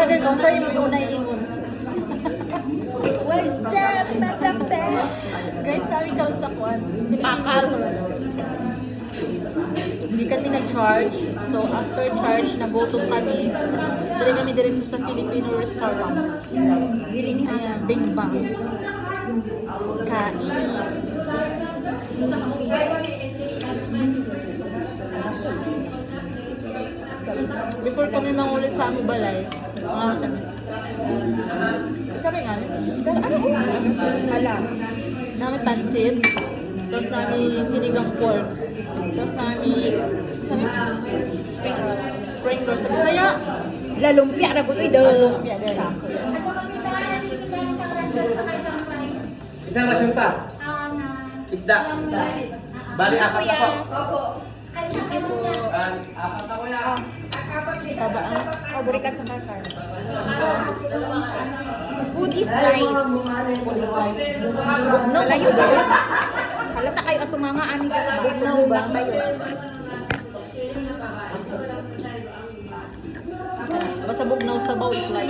vlogger kung sa'yo mo yung naiingon. What's up, Patape? Guys, namin kami sa kuwan. Pakals. Hindi kami nag-charge. So, after charge, nagutom kami. Dali kami dito sa Filipino restaurant. Ayan, Big Bangs. Kain. Before kami manguli sa aming balay, sabi. Sabi nga, pero Alam. namin pansit, tapos namin sinigang pork, tapos namin, sabi, spring rolls, sabi, saya! Lalumpia na gusto ito. Lumpia, ganyan. Isang rasyon pa. Isda. Bali, apat na po. Apat na kuya. Taba ang Pabrikat sa kakar. Food is life. Malayo ba yun? Halata kayo at mga ani ka. Bugnaw ba kayo? basta bugnaw sabaw is like,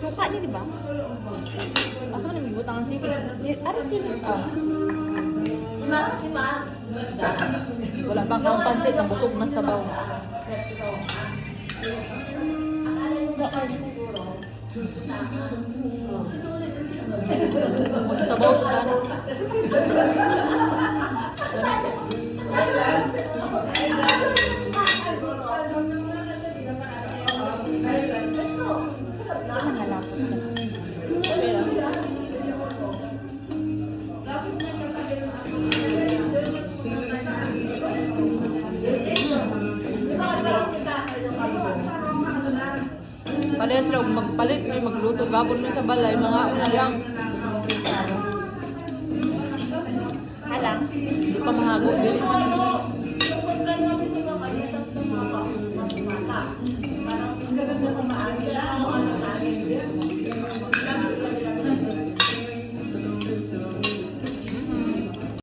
Suka niya, di ba? asa mo namin butang ang sili? Ano sila? Wala pa kang pansit, ang busog na sabaw. Magsabaw ka na. Parehas raw magpalit, may magluto. Gabon mo sa balay, mga una lang. Halang. Hindi pa mahago. Dili man.